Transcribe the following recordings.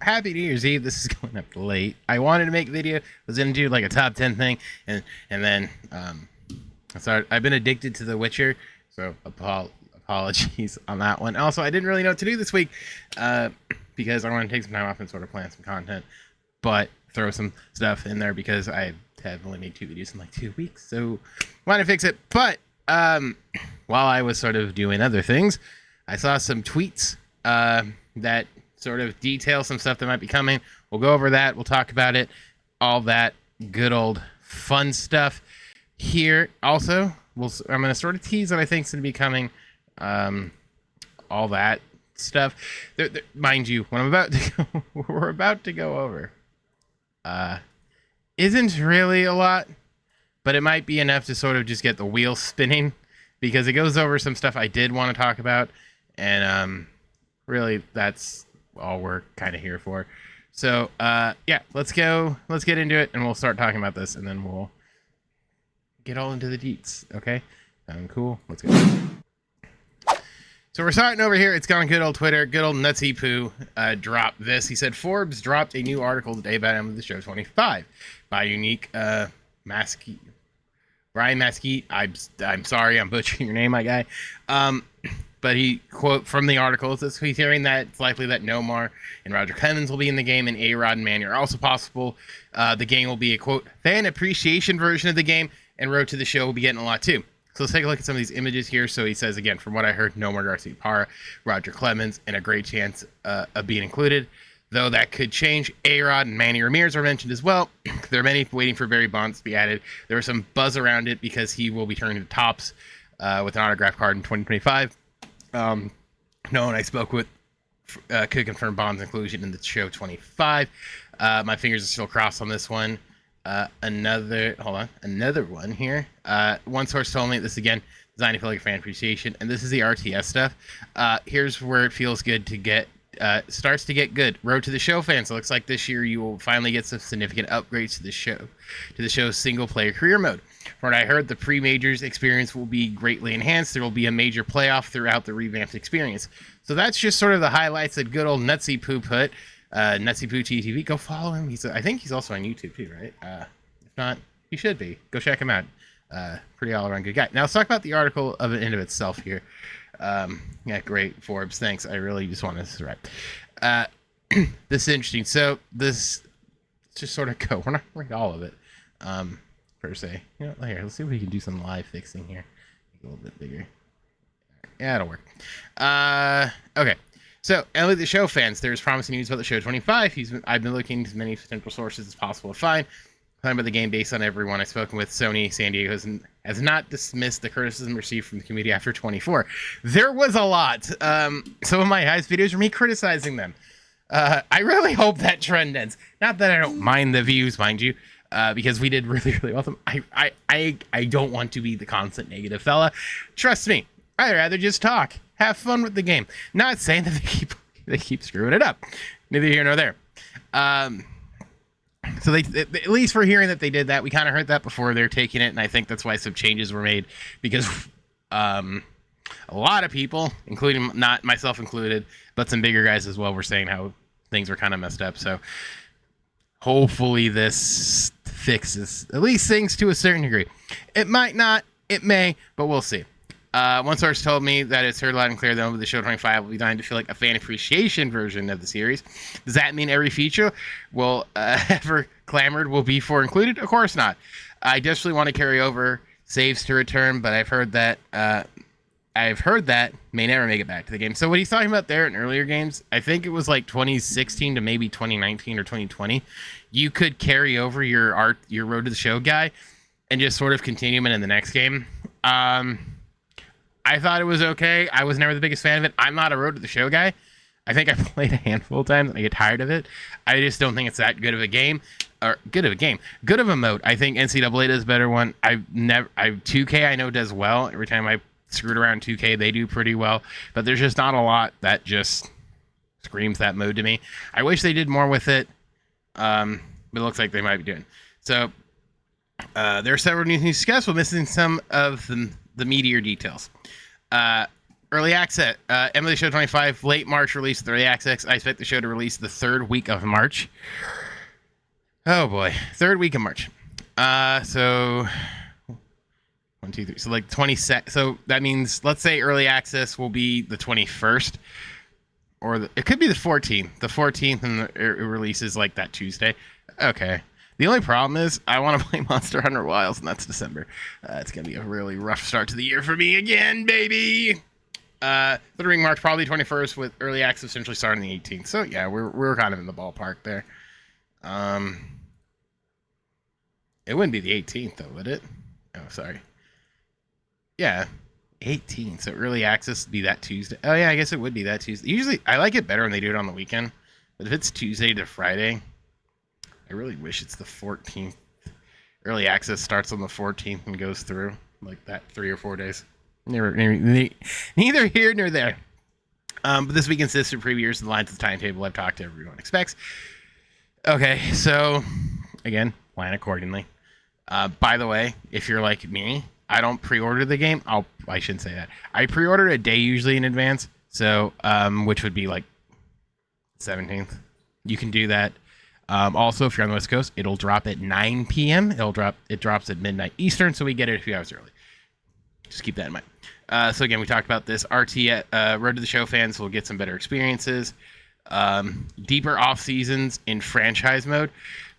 happy New Year's Eve. This is going up late. I wanted to make a video. Was gonna do like a top 10 thing, and then I've been addicted to The Witcher, so apologies on that one. Also, I didn't really know what to do this week because I want to take some time off and sort of plan some content, but throw some stuff in there because I have only made 2 videos in like 2 weeks, so want to fix it. But while I was sort of doing other things, I saw some tweets that sort of detail some stuff that might be coming. We'll go over that. We'll talk about it. All that good old fun stuff here. Also, I'm going to sort of tease what I think is going to be coming. All that stuff. Mind you, what we're about to go over isn't really a lot, but it might be enough to sort of just get the wheel spinning, because it goes over some stuff I did want to talk about, and really that's all we're kind of here for. So yeah, let's get into it, and we'll start talking about this, and then we'll get all into the deets. Okay, cool. Let's go. So we're starting over here. It's gone good old Twitter. Good old Nutsy Poo dropped this. He said, Forbes dropped a new article today about MLB The Show 25 by unique Masky. Brian Masky. I'm sorry, I'm butchering your name, my guy. But he, quote from the article, says he's hearing that it's likely that Nomar and Roger Clemens will be in the game, and A-Rod and Manny are also possible. The game will be a, quote, fan appreciation version of the game, and Road to the Show will be getting a lot too. So let's take a look at some of these images here. So he says, again, from what I heard, Nomar Garcia-Parra, Roger Clemens, and a great chance of being included. Though that could change. A-Rod and Manny Ramirez are mentioned as well. There are many waiting for Barry Bonds to be added. There was some buzz around it because he will be turning to Topps with an autograph card in 2025. No one I spoke with could confirm Bonds' inclusion in the show 25. My fingers are still crossed on this one. Another one here. One source told me this, again, designed to feel like a fan appreciation, and this is the RTS stuff. Here's where it feels good to get starts to get good. Road to the Show fans, it looks like this year you will finally get some significant upgrades to the show's single player career mode. From what I heard, the pre-majors experience will be greatly enhanced. There will be a major playoff throughout the revamped experience. So that's just sort of the highlights that good old Nutsy Poo put. Nutsy Poo TV, go follow him. I think he's also on YouTube too, right? If not, he should be. Go check him out. Pretty all-around good guy. Now let's talk about the article in and of itself here. Yeah, great, Forbes. Thanks. I really just wanted to write. This is interesting. So this, let's just sort of go. We're not going to read all of it, per se. You know, here, let's see if we can do some live fixing here. Make it a little bit bigger. Yeah, it'll work. Okay. So, MLB The Show fans, there's promising news about the show 25. I've been looking to as many potential sources as possible to find. Talking about the game based on everyone I've spoken with. Sony San Diego has not dismissed the criticism received from the community after 24. There was a lot. Some of my highest videos were me criticizing them. I really hope that trend ends. Not that I don't mind the views, mind you, because we did really, really well with them. I don't want to be the constant negative fella. Trust me, I'd rather just talk. Have fun with the game. Not saying that they keep screwing it up. Neither here nor there. So they, at least for hearing that they did that, we kind of heard that before. They're taking it, and I think that's why some changes were made, because a lot of people, including not myself included, but some bigger guys as well, were saying how things were kind of messed up. So hopefully this fixes at least things to a certain degree. It might not, it may, but we'll see. One source told me that it's heard loud and clear that the show 25 will be designed to feel like a fan appreciation version of the series. Does that mean every feature will ever clamored will be for included? Of course not. I desperately want to carry over saves to return, but I've heard that may never make it back to the game. So what he's talking about there in earlier games, I think it was like 2016 to maybe 2019 or 2020. You could carry over your Road to the Show guy and just sort of continue him in the next game. I thought it was okay. I was never the biggest fan of it. I'm not a Road to the Show guy. I think I played a handful of times and I get tired of it. I just don't think it's that good of a game. Or good of a mode. I think NCAA does a better one. 2K I know does well. Every time I screwed around 2K, they do pretty well. But there's just not a lot that just screams that mode to me. I wish they did more with it. But it looks like they might be doing. So there are several new things discussed. We're missing some of the meatier details. Early access. MLB The Show 25, late March release of the early access. I expect the show to release the third week of March. Oh boy, third week of March. So 1, 2, 3. So like 22nd. So that means, let's say early access will be the 21st, or it could be the 14th. The 14th, and it releases like that Tuesday. Okay. The only problem is I want to play Monster Hunter Wilds, and that's December. It's gonna be a really rough start to the year for me again, baby. Third week March, probably 21st, with early access essentially starting the 18th. So yeah, we're kind of in the ballpark there. It wouldn't be the 18th though, would it? Oh, sorry. Yeah, 18th. So early access would be that Tuesday. Oh yeah, I guess it would be that Tuesday. Usually, I like it better when they do it on the weekend. But if it's Tuesday to Friday, I really wish it's the 14th. Early access starts on the 14th and goes through like that 3 or 4 days. Neither here nor there. But this week consists of previews and lines of the timetable I've talked to everyone expects. Okay, so again, plan accordingly. By the way, if you're like me, I don't pre-order the game. I shouldn't say that. I pre-order a day usually in advance. So, which would be like 17th. You can do that. Also, if you're on the West Coast, it'll drop at 9 p.m. It drops at midnight Eastern, so we get it a few hours early. Just keep that in mind. So again, we talked about this. RT Road to the Show fans will get some better experiences. Deeper off seasons in franchise mode.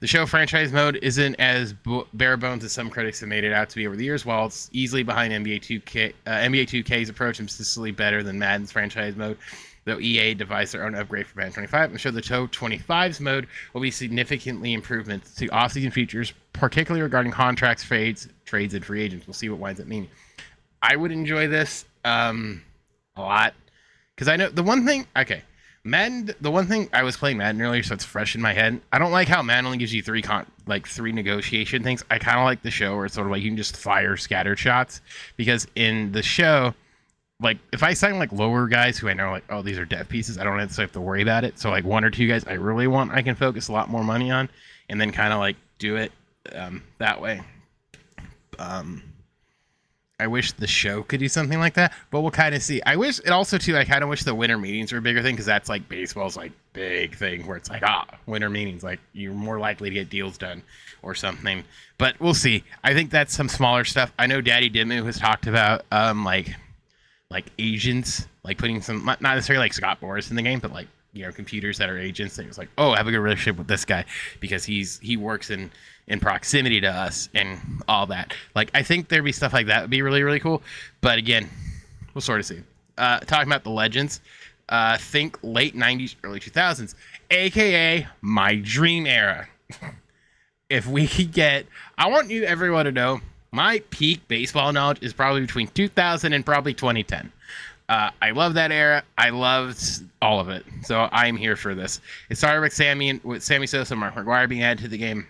The show franchise mode isn't as bare bones as some critics have made it out to be over the years. While it's easily behind NBA 2K's approach and statistically better than Madden's franchise mode, though EA devised their own upgrade for Madden 25, and show the Show 25's mode will be significantly improvements to off-season features, particularly regarding contracts, trades, and free agents. We'll see what winds up meaning. I would enjoy this a lot because I know the one thing. Okay. Madden, the one thing, I was playing Madden earlier, so it's fresh in my head. I don't like how Madden only gives you three negotiation things. I kind of like the show where it's sort of like you can just fire scattered shots, because in the show, like if I sign like lower guys who I know like, oh, these are death pieces, I don't necessarily have to worry about it. So like 1 or 2 guys I really want, I can focus a lot more money on, and then kind of like do it that way. I wish the show could do something like that, but we'll kind of see. I wish it also too. I kind of wish the winter meetings were a bigger thing, because that's like baseball's like big thing where it's like winter meetings, like you're more likely to get deals done or something. But we'll see. I think that's some smaller stuff. I know Daddy Dimmu has talked about like agents, like putting some not necessarily like Scott Boras in the game, but like computers that are agents. And it's like, oh, I have a good relationship with this guy because he works in proximity to us and all that. Like, I think there'd be stuff like that would be really, really cool. But again, we'll sort of see. Talking about the Legends, think late 90s, early 2000s, aka my dream era. If we could get, I want everyone to know, my peak baseball knowledge is probably between 2000 and probably 2010. I love that era. I loved all of it. So I'm here for this. It started with Sammy Sosa and Mark McGwire being added to the game.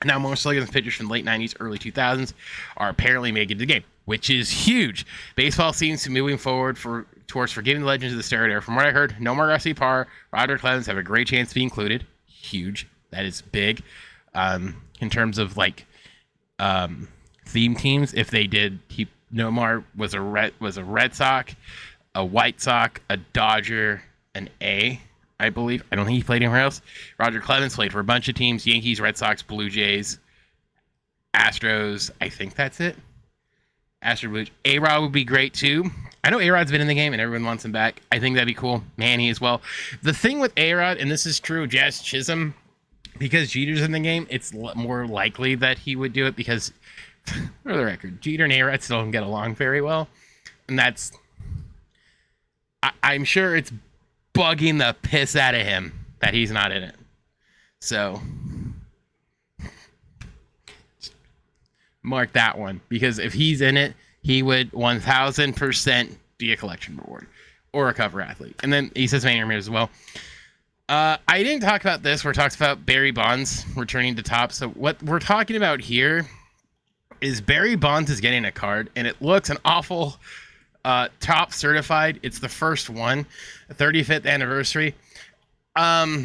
Now, most Slugger's pitchers from the late 90s, early 2000s are apparently making the game, which is huge. Baseball seems to be moving forward towards forgiving the legends of the steroid era. From what I heard, Nomar Garcia, Roger Clemens have a great chance to be included. Huge. That is big. In terms of like theme teams, if they did, Nomar was a Red Sox, a White Sox, a Dodger, an A, I believe. I don't think he played anywhere else. Roger Clemens played for a bunch of teams: Yankees, Red Sox, Blue Jays, Astros. I think that's it. Astros, Blue Jays. A-Rod would be great too. I know A-Rod's been in the game and everyone wants him back. I think that'd be cool. Manny as well. The thing with A-Rod, and this is true, Jazz Chisholm, because Jeter's in the game, it's more likely that he would do it because, for the record, Jeter and A-Rod still don't get along very well. And that's, I'm sure it's bugging the piss out of him that he's not in it. So, mark that one, because if he's in it, he would 1000% be a collection reward or a cover athlete. And then he says Manny as well. I didn't talk about this. We're talking about Barry Bonds returning to top. So what we're talking about here is Barry Bonds is getting a card, and it looks an awful top certified. It's the first one, 35th anniversary. I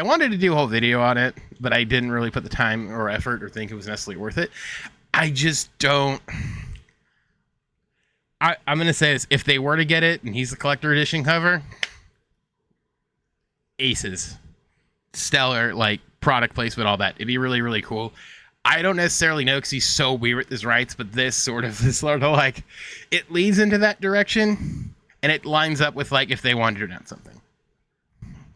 wanted to do a whole video on it, but I didn't really put the time or effort or think it was necessarily worth it. I just don't. I'm going to say this. If they were to get it and he's the collector edition cover, aces. Stellar, like, product placement, all that. It'd be really, really cool. I don't necessarily know because he's so weird with his rights, but this sort of like, it leads into that direction, and it lines up with, like, if they wanted to announce something.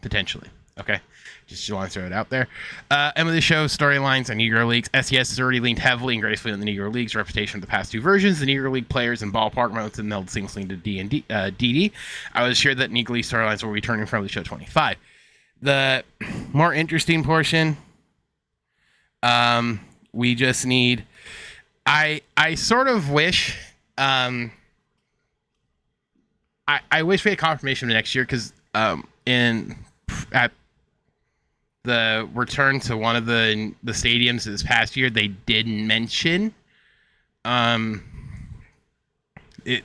Potentially. Okay? Just want to throw it out there. MLB The Show storylines and Negro Leagues. SES has already leaned heavily and gracefully on the Negro League's reputation of the past two versions. The Negro League players and ballpark modes and melded seamlessly into DD. I was assured that Negro League storylines were returning from the show 25. The more interesting portion, we just need. I sort of wish. I wish we had confirmation of next year because at the return to one of the stadiums this past year, they didn't mention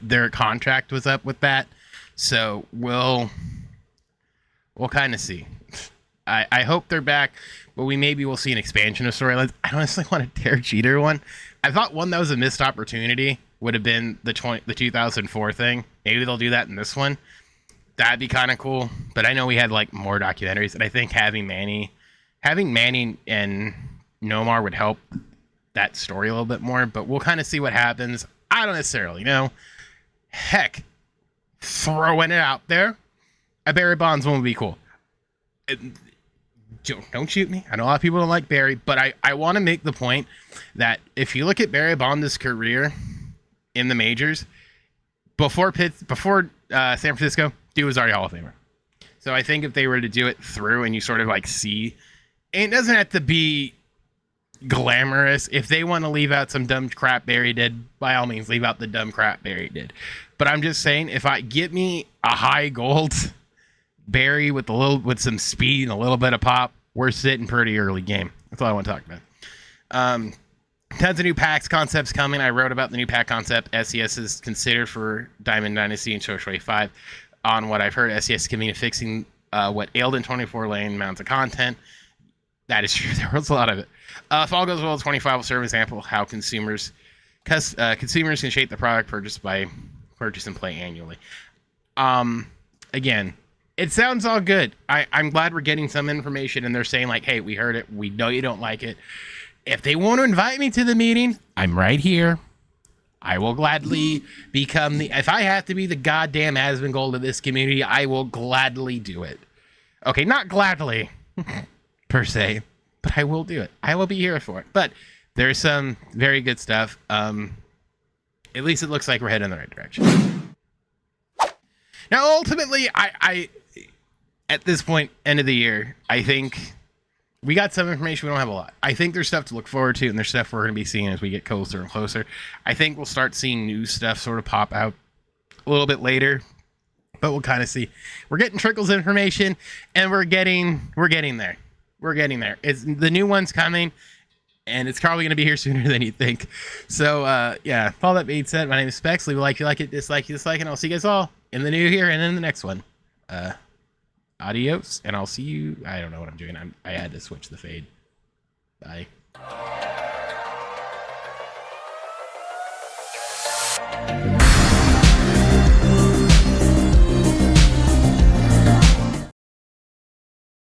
their contract was up with that, so we'll kind of see. I hope they're back, but maybe we'll see an expansion of storylines. I honestly want a Derek Jeter one. I thought one that was a missed opportunity would have been the 2004 thing. Maybe they'll do that in this one. That'd be kind of cool. But I know we had like more documentaries, and I think having Manny and Nomar would help that story a little bit more. But we'll kind of see what happens. I don't necessarily know. Heck, throwing it out there, a Barry Bonds one would be cool. Don't shoot me. I know a lot of people don't like Barry, but I want to make the point that if you look at Barry Bonds' career in the majors, before San Francisco, dude was already Hall of Famer. So I think if they were to do it through and you sort of like see, and it doesn't have to be glamorous. If they want to leave out some dumb crap Barry did, by all means, leave out the dumb crap Barry did. But I'm just saying, if I get me a high gold Barry with some speed and a little bit of pop, we're sitting pretty early game. That's all I want to talk about. Tons of new packs concepts coming. I wrote about the new pack concept SES is considered for Diamond Dynasty and Shoshway 5. On what I've heard, SES is committed to fixing what ailed in 24 lane amounts of content. That is true. There was a lot of it. If all goes well, 25 will serve as an example of how consumers can shape the product purchase by purchase and play annually. Again, it sounds all good. I'm glad we're getting some information, and they're saying like, hey, we heard it. We know you don't like it. If they want to invite me to the meeting, I'm right here. I will gladly become if I have to be the goddamn Asmongold of this community, I will gladly do it. Okay, not gladly, per se, but I will do it. I will be here for it. But there's some very good stuff. At least it looks like we're heading in the right direction. Now, ultimately, I at this point, end of the year, I think we got some information. We don't have a lot. I think there's stuff to look forward to, and there's stuff we're going to be seeing as we get closer and closer. I think we'll start seeing new stuff sort of pop out a little bit later, but we'll kind of see. We're getting trickles of information, and we're getting there. We're getting there. The new one's coming, and it's probably going to be here sooner than you think. So, yeah, with all that being said, my name is Specs. Leave a like if you like it, dislike you dislike it, and I'll see you guys all in the new year and in the next one. Adios, and I'll see you. I don't know what I'm doing. I had to switch the fade. Bye.